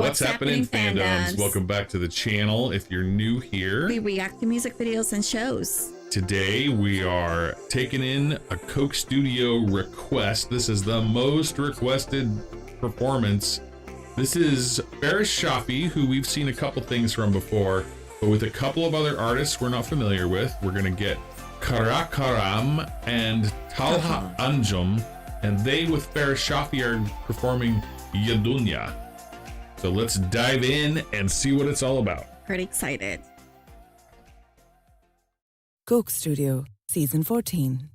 What's happening, fandoms? Welcome back to the channel. If you're new here, we react to music videos and shows. Today we are taking in a Coke Studio request. This is the most requested performance. This is Faris Shafi, who we've seen a couple things from before, but with a couple of other artists we're not familiar with. We're gonna get Karakoram and Talha Anjum, and they with Faris Shafi are performing Dunya. So let's dive in and see what it's all about. Pretty excited. Coke Studio, Season 14.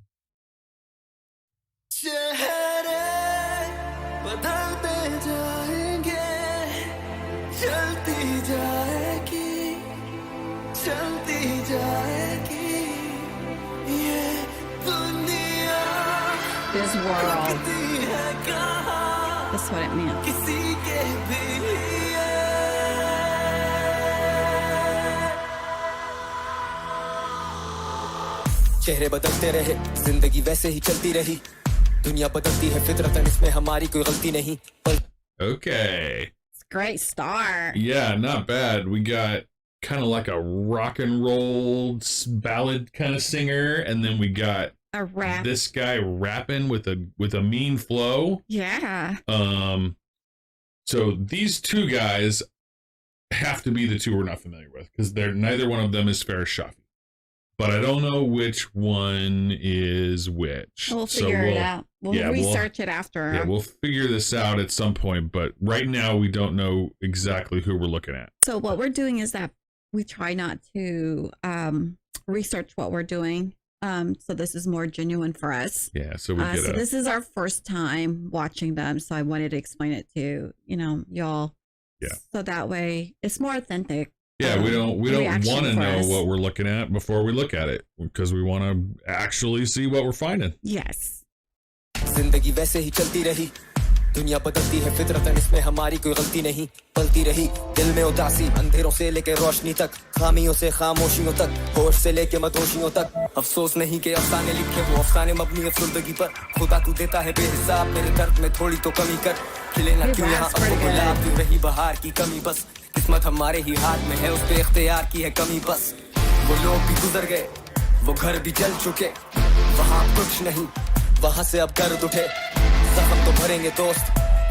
This world. That's what it meant. चेहरे बदलते रहे जिंदगी वैसे ही चलती रही दुनिया बदलती है फितरतन इसमें हमारी कोई गलती नहीं. Okay. It's a great start. Yeah, not bad. We got kind of like a rock and roll ballad kind of singer, and then we got a rap. This guy rapping with a mean flow. Yeah. So these two guys have to be the two we're not familiar with because neither one of them is Faris Shafi. But I don't know which one is which. We'll figure it out. We'll research it after. Yeah, we'll figure this out at some point. But right now, we don't know exactly who we're looking at. So what we're doing is that we try not to research what we're doing. So this is more genuine for us. Yeah, so we get so this is our first time watching them. So I wanted to explain it to, y'all. Yeah. So that way it's more authentic. Yeah, we don't want to know what we're looking at before we look at it because we want to actually see what we're finding. Yes. जिंदगी वैसे ही चलती रही दुनिया बदलती है फितरतन इसमें हमारी कोई गलती नहीं पलती रही दिल में उदासी अंधेरों से लेके रोशनी तक खामियों से खामोशियों तक होश से लेके मदहोशियों तक अफसोस नहीं के अफसाने लिखे वो अफसाने मबनी है जिंदगी पर खुदा तू देता है बेहिसाब मेरे दर्द में थोड़ी तो कमी कर खिले ना क्यों यहाँ अब गुलाब क्यों रही बहार की कमी बस किस्मत हमारे ही हाथ में है उस पे इख्तियार की है कमी बस वो लोग भी गुजर गए वो घर भी जल चुके वहाँ कुछ नहीं वहाँ से अब दर्द उठे जख्म तो भरेंगे दोस्त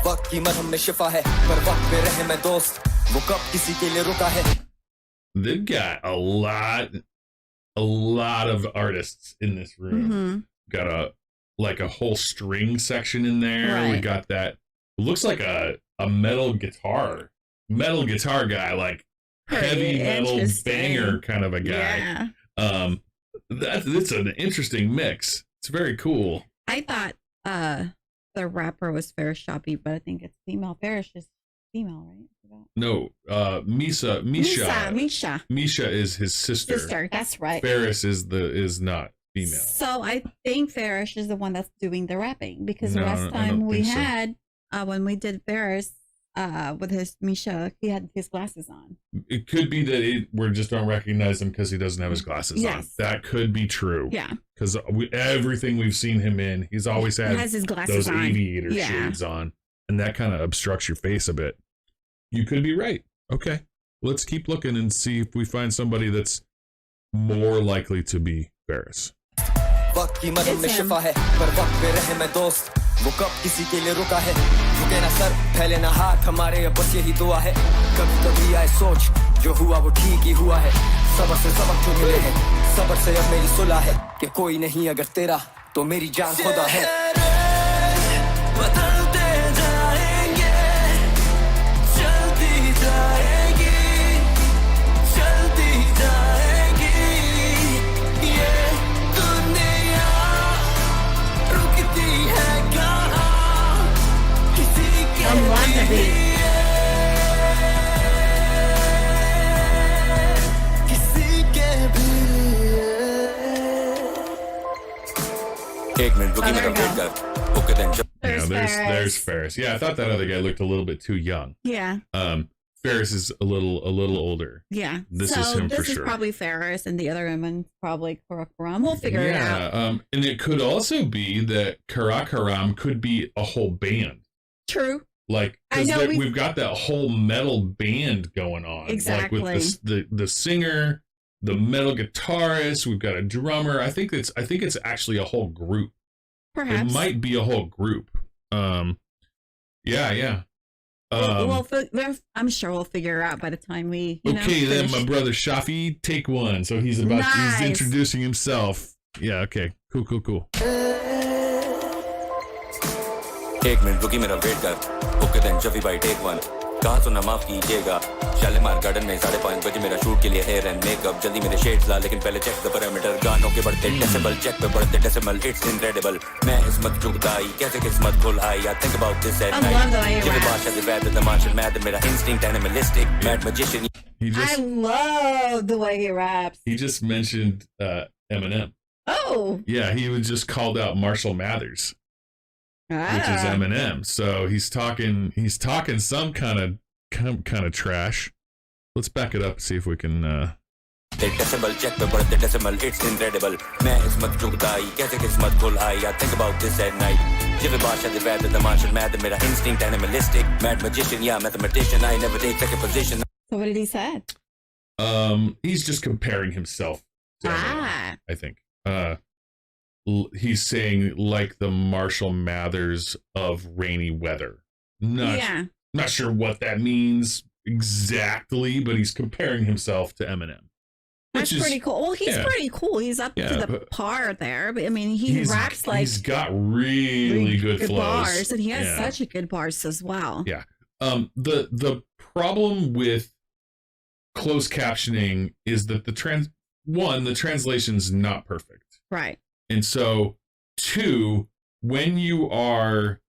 वक्त की मरहम में शिफा है पर वक्त पे रहे मैं दोस्त वो कब किसी के लिए रुका है. They've got a lot of artists in this room. Mm-hmm. Got a whole string section in there. Right. We got that. It looks like a metal guitar guy, like heavy metal banger kind of a guy. Yeah. That's an interesting mix. It's very cool. I thought the rapper was Faris Shafi, but I think it's female. Faris is female, right? No, Misha is his sister. Sister, that's right. Faris is not female. So I think Faris is the one that's doing the rapping because last time we had when we did Faris with his Misha, he had his glasses on. It could be that we just don't recognize him because he doesn't have his glasses on. That could be true. Yeah. Because everything we've seen him in, he's always had his glasses those aviator shades on, and that kind of obstructs your face a bit. You could be right. Okay, let's keep looking and see if we find somebody that's more likely to be Faris. वक्त की मरहम में शिफा है पर वक्त पे रहे मैं दोस्त वो कब किसी के लिए रुका है झुके ना सर फैले ना हाथ हमारे अब बस यही दुआ है कभी कभी आए सोच जो हुआ वो ठीक ही हुआ है सबर से सबक जो मिले हैं सबर से अब मेरी सुलह है कि कोई नहीं अगर तेरा तो मेरी जान खुदा है बदलते जाएंगे चलती जाएगी चलती जाएगी ये दुनिया रुकती है कहाँ किसी के लिए There's Faris. Yeah, I thought that other guy looked a little bit too young. Yeah. Faris is a little older. Yeah. This is him for sure. This is probably Faris, and the other woman's probably Karakoram. We'll figure it out. And it could also be that Karakoram could be a whole band. True. Like, I know we've got that whole metal band going on. Exactly. Like with the singer, the metal guitarist, we've got a drummer. I think it's actually a whole group. Perhaps. It might be a whole group. Yeah. I'm sure we'll figure out by the time we. Okay, then my brother Shafi, take one. So he's introducing himself. Yeah. Okay. Cool. एक minute रुकी मेरा wait कर okay then जफी भाई take one कहाँ सुना माफ कीजिएगा Shalimar garden में 5:30 बजे मेरा शूट के लिए हेयर एंड मेकअप जल्दी मेरे शेड्स ला लेकिन पहले चेक द पैरामीटर गानों के बढ़ते डेसिबल चेक पे बढ़ते डेसिमल इट्स इनक्रेडिबल मैं इसमत चुगताई कैसे किस्मत खुल आई I think about this at night जिस भाषा से वैद द मार्शल मैद मेरा instinct animalistic mad magician I love the way he raps. He just mentioned Eminem. Oh. Yeah, he was just called out Marshall Mathers. Which is Eminem. So he's talking some kind of trash. Let's back it up and see if we can decimal check पे बढ़ते decimal it's incredible मैं इसमत चुगताई कैसे किस्मत खुल आई I think about this at night जिस भाषा से वैद द मार्शल मैद मेरा इंस्टिंक्ट एनिमलिस्टिक मैड मैजिशियन या mathematician I never take second position. So what did he say? He's just comparing himself to Eminem, I think. He's saying like the Marshall Mathers of rainy weather. Not sure what that means exactly, but he's comparing himself to Eminem. That's pretty cool. Well, he's pretty cool. He's up to the par there. But I mean, he raps like he's got really good flows. bars, and he has such a good bars as well. Yeah. The problem with closed captioning is that the translation's not perfect. Right. And so, 2, when you are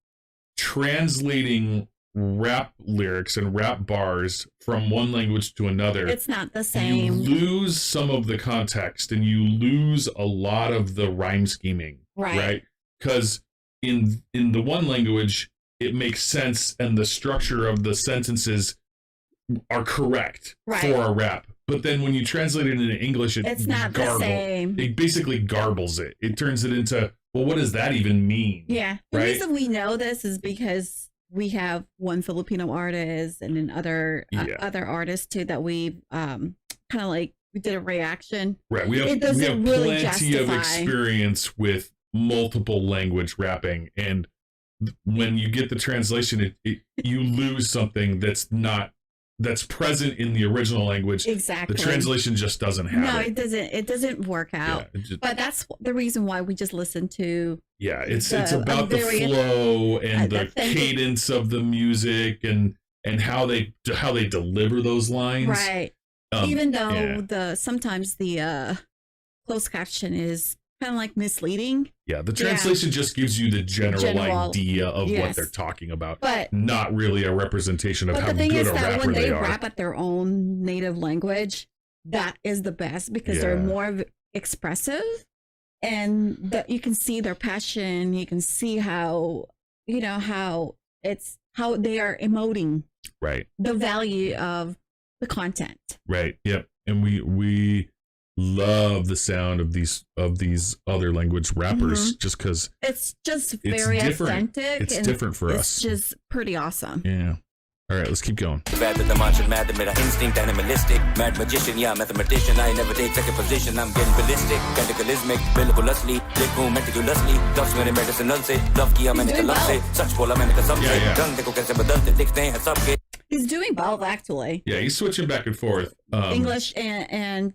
translating rap lyrics and rap bars from one language to another, it's not the same. You lose some of the context and you lose a lot of the rhyme scheming, right? Because in the one language, it makes sense and the structure of the sentences are correct for a rap. But then when you translate it into English, it's not the same. It basically garbles it. It turns it into, well, what does that even mean? Yeah. The reason we know this is because we have one Filipino artist and then other artists too that we kind of like we did a reaction. Right. We have plenty of experience with multiple language rapping, and when you get the translation, you lose something that's present in the original language. Exactly. The translation just doesn't have it. No, it doesn't work out. Yeah, but that's the reason why we just listen to. Yeah, it's about the flow and the cadence of the music and how they deliver those lines. Right. Even though sometimes the closed caption is kind of like misleading. Yeah, the translation just gives you the general idea of what they're talking about, but not really a representation of how good a rapper they are. But the thing is that when they rap at their own native language, that is the best because they're more expressive, and that you can see their passion. You can see how how they are emoting the value of the content. Right. Yep. And we love the sound of these other language rappers just because it's just very authentic. It's different for us. It's just pretty awesome. Yeah. All right, let's keep going. The martial mad, मेरा instinct animalistic, mad magician, yeah, mathematician. I never take second position. I'm getting ballistic, cataclysmic, बिल्कुल असली, लिखूं meticulously, loves मेरे medicinal से, love किया मैंने कलम से, सच बोला मैंने कसम से, रंग देखो कैसे बदलते दिखते हैं सबके. He's doing both actually. Yeah, he's switching back and forth. English and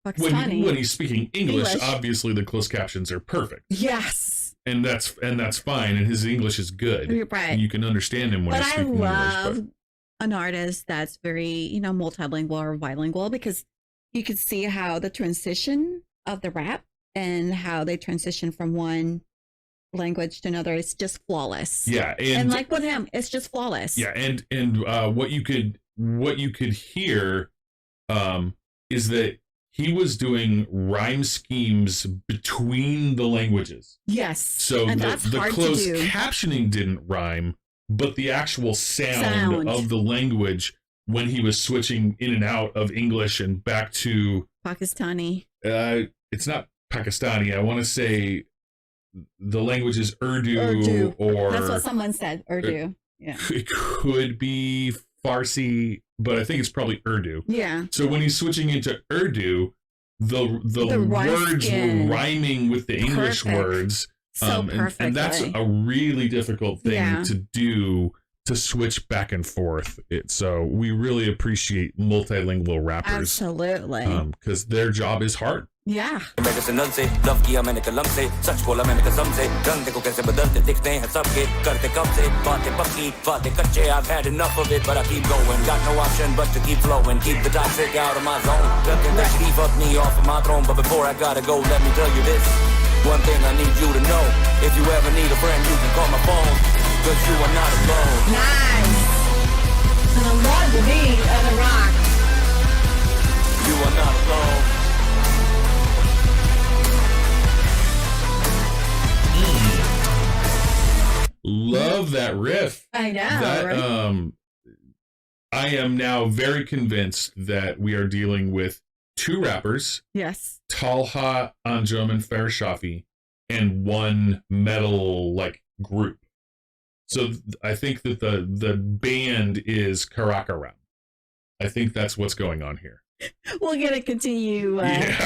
Pakistani. When he's speaking English, obviously the closed captions are perfect. Yes. And that's fine, and his English is good. Right. And you can understand him when he's speaking English. But I love an artist that's very, multilingual or bilingual because you can see how the transition of the rap and how they transition from one language to another is just flawless. Yeah, and like with him, it's just flawless. Yeah, and what you could hear is that he was doing rhyme schemes between the languages. Yes. So the closed captioning didn't rhyme, but the actual sound of the language when he was switching in and out of English and back to Pakistani. It's not Pakistani. I want to say the language is Urdu. Or that's what someone said. Urdu. Yeah. It could be Farsi, but I think it's probably Urdu. Yeah. So when he's switching into Urdu, the words were rhyming with the English words. So perfect. And that's a really difficult thing to do, to switch back and forth. So we really appreciate multilingual rappers. Absolutely. Because their job is hard. Yeah. Medicinal से love किया मैंने कलम से सच बोला मैंने कसम से रंग देखो कैसे बदलते दिखते हैं सबके करते कब से बातें पक्की बातें कच्चे I've had enough of it but I keep going got no option but to keep flowing keep the toxic out of my zone looking that shit fucked me off of my throne but before I gotta go let me tell you this one thing I need you to know if you ever need a friend you can call my phone cause you are not alone. Nice. And I love the beat of the rock. You are not alone. Love that riff. I know. That, right? I am now very convinced that we are dealing with two rappers. Yes. Talha Anjum and Faris Shafi, and one metal group. So I think that the band is Karakoram. I think that's what's going on here. We're gonna continue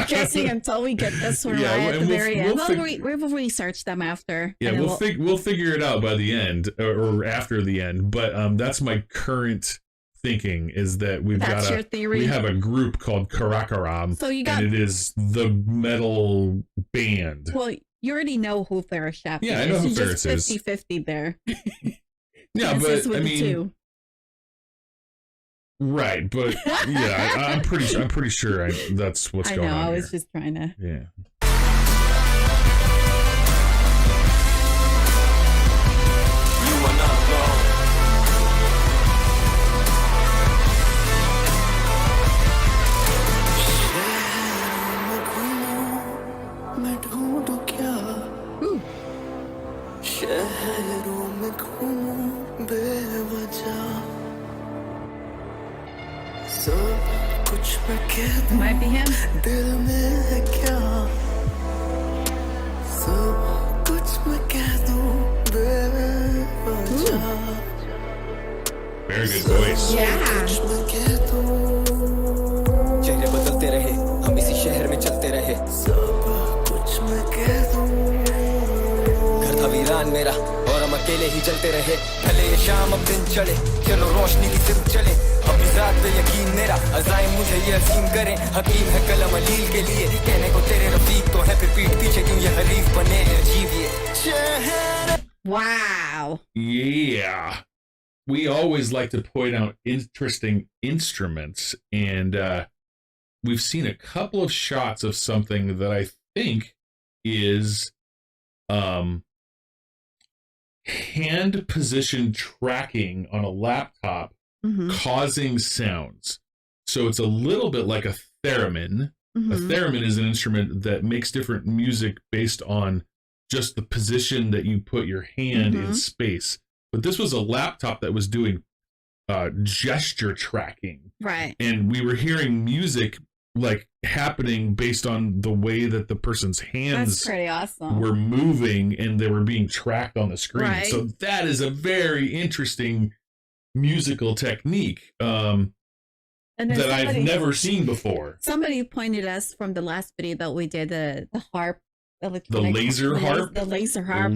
guessing until we get this one right at the very end. We'll research them after. Yeah, we'll figure it out by the end or after the end. But that's my current thinking, is that we have a group called Karakoram, and it is the metal band. Well, you already know who Faris Shafi is. Yeah, I know who Faris is. 50-50 there. Yeah, but I mean. Right, but yeah, I'm pretty sure that's what's going on. I was just trying to. Yeah. You are not alone. मैं ढूंढूं क्या शहरों में घूमूं बेवजह सब कुछ मैं कह दूं Might be him. दिल में है क्या सब कुछ मैं कह दूं बेवजह Very good voice. Yeah. मैं कह दूं चेहरे बदलते रहे हम इसी शहर में चलते रहे सब कुछ मैं कह दूं घर था वीरान मेरा और हम अकेले ही चलते रहे भले ये शाम अब दिन चले चलो रोशनी की सिर्फ चले अपनी जात पे यकीन मेरा अज़ाइम मुझे ये अजीम करें हकीम है कलम अलील के लिए कहने को तेरे रफीक तो है फिर पीठ पीछे क्यों ये हरीफ बने अजीब ये शहर. Wow. Yeah. We always like to point out interesting instruments, and we've seen a couple of shots of something that I think is hand position tracking on a laptop causing sounds. So it's a little bit like a theremin. A theremin is an instrument that makes different music based on just the position that you put your hand in space. But this was a laptop that was doing gesture tracking. Right. And we were hearing music happening based on the way that the person's hands That's pretty awesome. were moving and they were being tracked on the screen. Right. So that is a very interesting musical technique that I've never seen before. Somebody pointed us from the last video that we did the harp. The laser harp? The laser harp.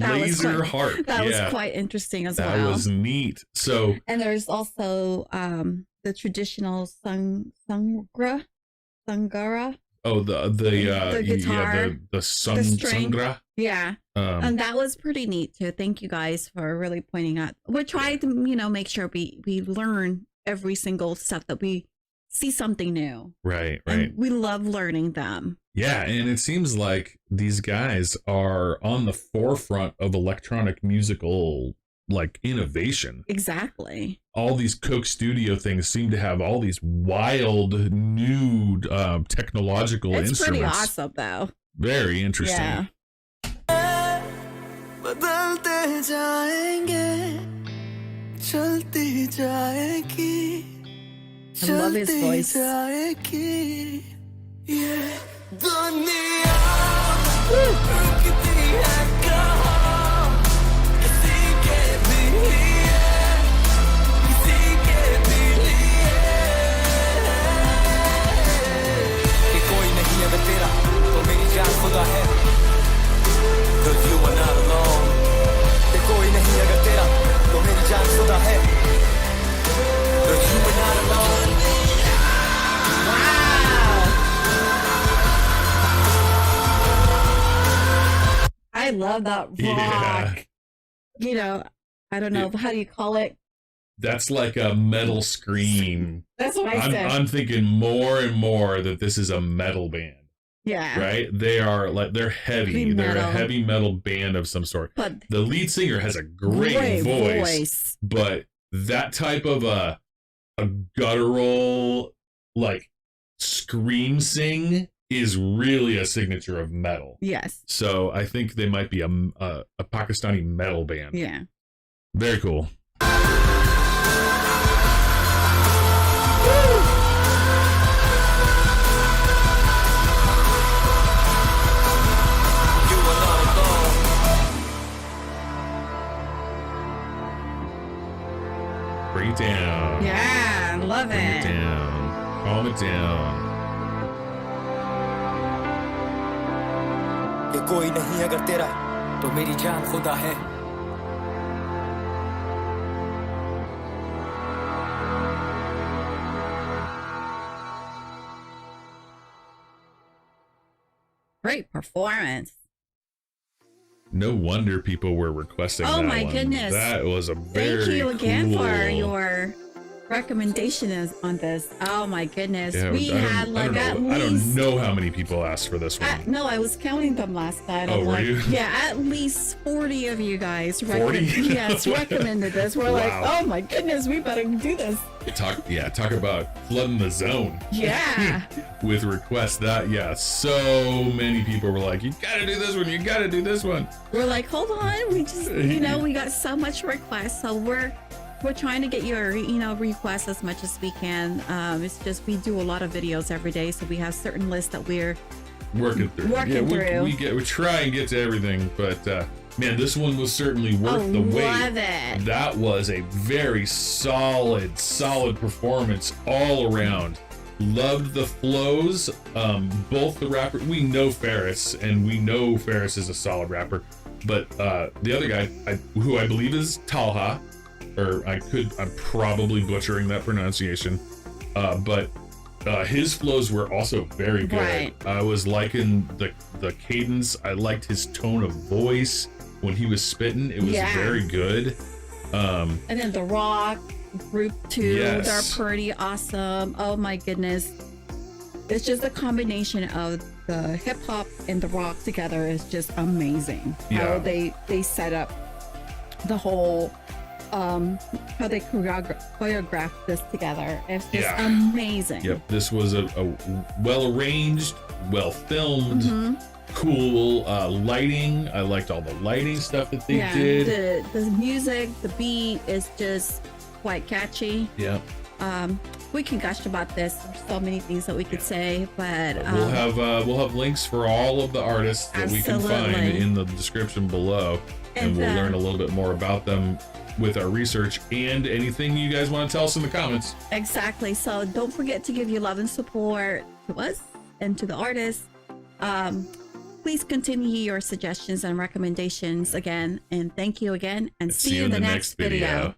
That was quite interesting as well. That was neat. So, and there's also the traditional sangara. Oh, the guitar, the sangra. Yeah, and that was pretty neat too. Thank you guys for really pointing out. We're trying to make sure we learn every single stuff that we see something new. Right. And we love learning them. Yeah, and it seems like these guys are on the forefront of electronic musical innovation. Exactly. All these Coke Studio things seem to have all these wild new technological instruments. It's pretty awesome though. Very interesting. Yeah. बदलते जाएंगे चलती जाएगी I love his voice. जाएगी ये दुनिया रुकती है कहाँ किसी के भी लिए I love that rock. Yeah. You know, I don't know, how do you call it? That's like a metal scream. That's what I said. I'm thinking more and more that this is a metal band. Yeah. Right? They are like, they're heavy. They're a heavy metal band of some sort. But the lead singer has a great voice. But that type of a guttural, like, scream sing is really a signature of metal. Yes. So I think they might be a Pakistani metal band. Yeah. Very cool. Bring it down. Yeah, I love Bring it down. Calm it down. ये कोई नहीं अगर तेरा तो मेरी जान खुदा है Great performance. No wonder people were requesting that. Oh my one. goodness. That was a very Thank you again cool... for your recommendation on this. Oh my goodness. Yeah, we had like at least... I don't know how many people asked for this one. No, I was counting them last night. Oh, were you? Yeah, at least 40 of you guys 40? Yes, recommended this. We're like, oh my goodness, we better do this. Talk about flooding the zone. Yeah. With requests. So many people were like, you gotta do this one, you gotta do this one. We're like, hold on, we just, we got so much requests, so we're trying to get your, requests as much as we can. It's just, we do a lot of videos every day, so we have certain lists that we're working through. We try and get to everything, but man, this one was certainly worth the wait. Love it. That was a very solid performance all around. Loved the flows. Both the rapper, we know Faris, and we know Faris is a solid rapper, but the other guy, who I believe is Talha, or I'm probably butchering that pronunciation, but his flows were also very good. Right. I was liking the cadence. I liked his tone of voice when he was spitting. It was very good. And then the rock group too, they're pretty awesome. Oh my goodness. It's just a combination of the hip hop and the rock together is just amazing. How they set up the whole how they choreographed this together. It's just amazing. Yep, this was a well arranged, well filmed, cool lighting. I liked all the lighting stuff that they did. The music, the beat is just quite catchy. Yeah. We can gush about this. There's so many things that we could say, but we'll have links for all of the artists that we can find in the description below, and we'll learn a little bit more about them with our research and anything you guys want to tell us in the comments. Exactly. So don't forget to give your love and support to us and to the artists. Please continue your suggestions and recommendations again, and thank you again, and see you in the next video.